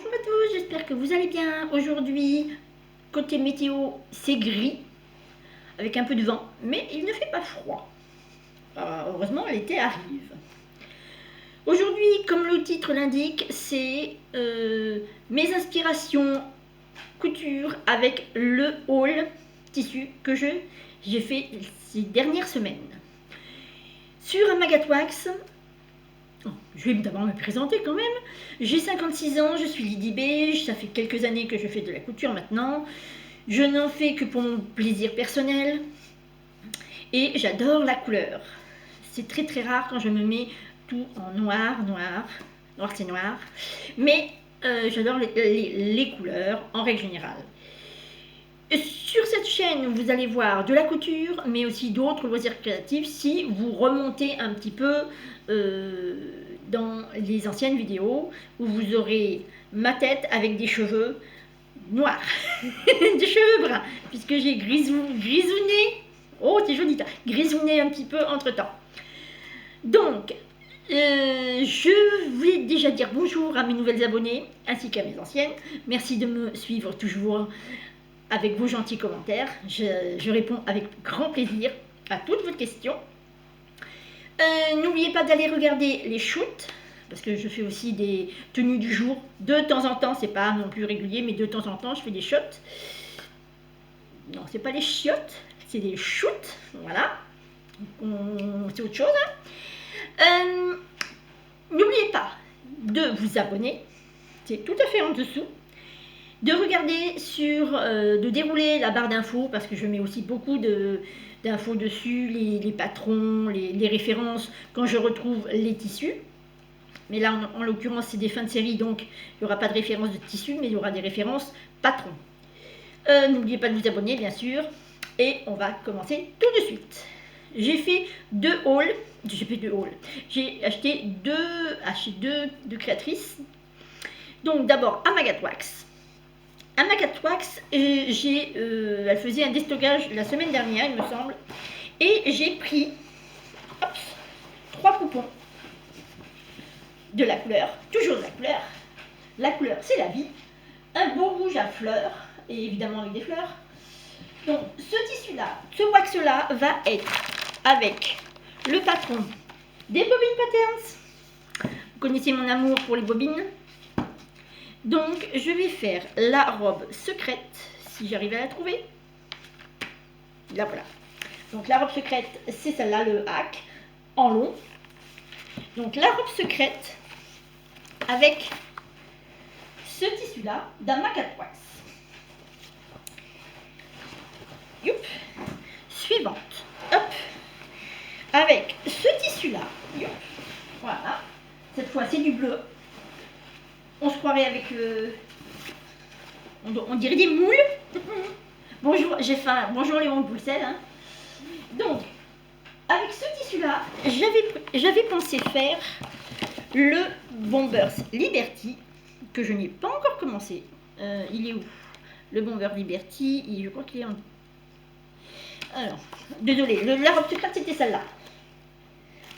Bonjour à tous, j'espère que vous allez bien. Aujourd'hui, côté météo, c'est gris, avec un peu de vent, mais il ne fait pas froid. Heureusement, l'été arrive. Aujourd'hui, comme le titre l'indique, c'est mes inspirations couture avec le haul tissu que j'ai fait ces dernières semaines. Sur Amagatwax, je vais d'abord me présenter quand même. J'ai 56 ans, je suis Lydie Beige, ça fait quelques années que je fais de la couture maintenant. Je n'en fais que pour mon plaisir personnel et j'adore la couleur. C'est très très rare quand je me mets tout en noir c'est noir, mais j'adore les couleurs en règle générale. Sur cette chaîne, vous allez voir de la couture, mais aussi d'autres loisirs créatifs si vous remontez un petit peu dans les anciennes vidéos où vous aurez ma tête avec des cheveux noirs, des cheveux bruns, puisque j'ai grisouné, oh c'est joli, grisouné un petit peu entre temps. Donc, je vais déjà dire bonjour à mes nouvelles abonnées ainsi qu'à mes anciennes. Merci de me suivre toujours avec vos gentils commentaires. Je réponds avec grand plaisir à toutes vos questions. N'oubliez pas d'aller regarder les shoots, parce que je fais aussi des tenues du jour. De temps en temps, c'est pas non plus régulier, mais de temps en temps, je fais des shots. Non, c'est pas les chiottes, c'est des shoots. Voilà. C'est autre chose. Hein. N'oubliez pas de vous abonner. C'est tout à fait en dessous. De regarder de dérouler la barre d'infos, parce que je mets aussi beaucoup d'infos dessus, les patrons, les références, quand je retrouve les tissus. Mais là, en l'occurrence, c'est des fins de série, donc il n'y aura pas de référence de tissus, mais il y aura des références patrons. N'oubliez pas de vous abonner, bien sûr, et on va commencer tout de suite. J'ai fait deux hauls, j'ai acheté deux créatrices. Donc d'abord Amagatwax. Amagatwax, elle faisait un déstockage la semaine dernière, il me semble, et j'ai pris 3 coupons de la couleur, toujours de la couleur. La couleur, c'est la vie. Un beau rouge à fleurs, et évidemment avec des fleurs. Donc ce tissu-là, ce wax-là va être avec le patron des Bobbin Patterns. Vous connaissez mon amour pour les bobines. Donc, je vais faire la robe secrète, si j'arrive à la trouver. Là, voilà. Donc, la robe secrète, c'est celle-là, le hack, en long. Donc, la robe secrète, avec ce tissu-là, d'Amagatwax. Youp. Suivante. Hop. Avec ce tissu-là. Youp. Voilà. Cette fois, c'est du bleu. On se croirait avec on dirait des moules. Bonjour, j'ai faim. Bonjour les moules Bruxelles. Hein. Donc, avec ce tissu-là, j'avais pensé faire le Bombers Liberty, que je n'ai pas encore commencé. Il est où? Le Bomber Liberty, je crois qu'il est en... Alors, désolé, la robe secrète, c'était celle-là.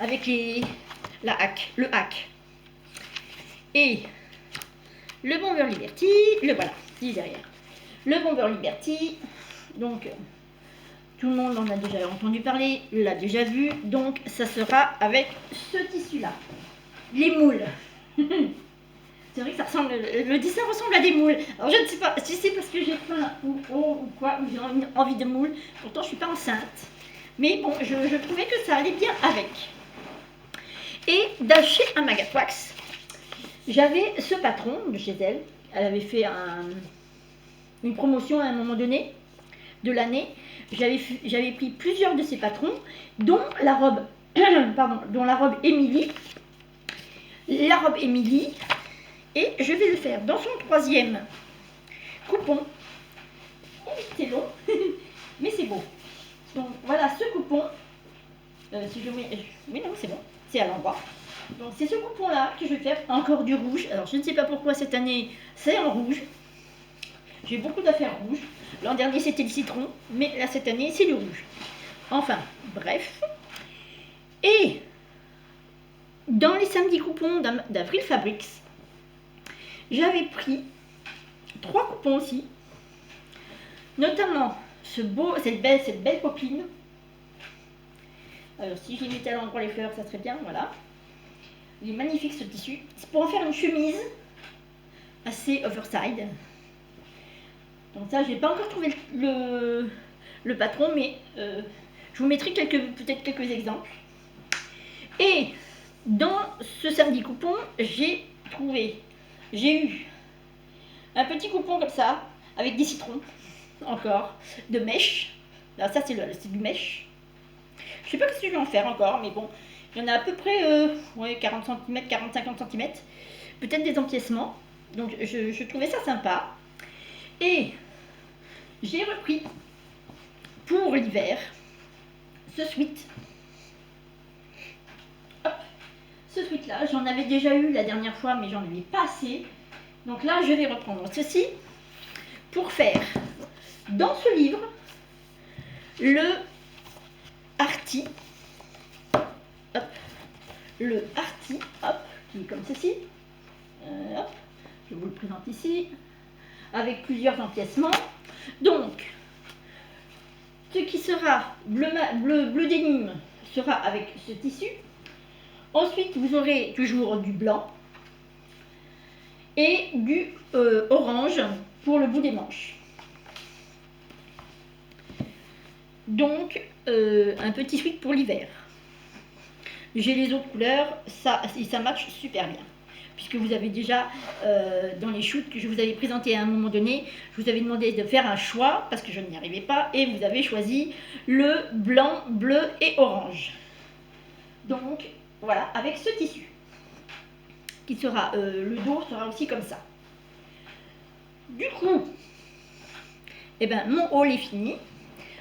Avec le hack. Et... le Bomber Liberty, le voilà, il est derrière. Le Bomber Liberty, donc tout le monde en a déjà entendu parler, l'a déjà vu, donc ça sera avec ce tissu-là. Les moules. C'est vrai que ça ressemble, le dessin ressemble à des moules. Alors je ne sais pas si c'est parce que j'ai faim ou quoi, ou j'ai envie de moules. Pourtant je ne suis pas enceinte. Mais bon, je trouvais que ça allait bien avec. Et d'acheter un Amagatwax. J'avais ce patron de chez elle. Elle avait fait une promotion à un moment donné de l'année. J'avais pris plusieurs de ces patrons, dont la robe, Émilie. La robe Émilie. Et je vais le faire dans son 3e coupon. C'est long, mais c'est beau. Donc voilà ce coupon. Si je mets... Oui, non, c'est bon. C'est à l'endroit. Donc c'est ce coupon là que je vais faire, encore du rouge. Alors je ne sais pas pourquoi cette année c'est en rouge. J'ai beaucoup d'affaires rouges. L'an dernier c'était le citron, mais là cette année c'est le rouge. Enfin, bref. Et dans les samedis coupons d'Avril Fabrics, j'avais pris 3 coupons aussi, notamment cette belle popeline. Alors si j'y mettais à l'endroit les fleurs, ça serait bien, voilà. Il est magnifique ce tissu. C'est pour en faire une chemise assez oversize. Donc ça, j'ai pas encore trouvé le patron, mais je vous mettrai peut-être quelques exemples. Et dans ce samedi coupon, j'ai eu un petit coupon comme ça, avec des citrons, encore, de mèche. Alors ça, c'est du mèche. Je sais pas ce que je vais en faire encore, mais bon, il y en a à peu près 40 cm, 40-50 cm. Peut-être des empiècements. Donc je trouvais ça sympa. Et j'ai repris pour l'hiver ce sweat. Hop, ce sweat là, j'en avais déjà eu la dernière fois, mais j'en avais pas assez. Donc là, je vais reprendre ceci pour faire dans ce livre le Arty. Hop, le Arty, hop, qui est comme ceci. Hop, je vous le présente ici, avec plusieurs empiècements. Donc, ce qui sera bleu dénime sera avec ce tissu. Ensuite, vous aurez toujours du blanc et du orange pour le bout des manches. Donc, un petit sweat pour l'hiver. J'ai les autres couleurs, ça match super bien. Puisque vous avez déjà, dans les shoots que je vous avais présentés à un moment donné, je vous avais demandé de faire un choix, parce que je n'y arrivais pas, et vous avez choisi le blanc, bleu et orange. Donc, voilà, avec ce tissu, qui sera, le dos sera aussi comme ça. Du coup, eh ben, mon haul est fini,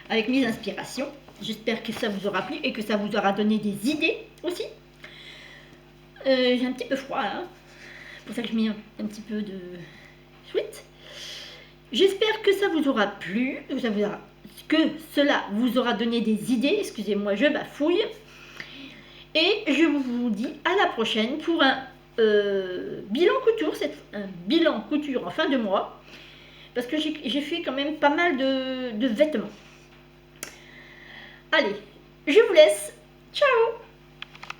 avec mes inspirations. J'espère que ça vous aura plu et que ça vous aura donné des idées aussi. J'ai un petit peu froid, hein. C'est pour ça que je mets un petit peu de sweat. J'espère que ça vous aura plu, que cela vous aura donné des idées. Excusez-moi, je bafouille. Et je vous dis à la prochaine pour un bilan couture, un bilan couture en fin de mois. Parce que j'ai fait quand même pas mal de vêtements. Allez, je vous laisse. Ciao!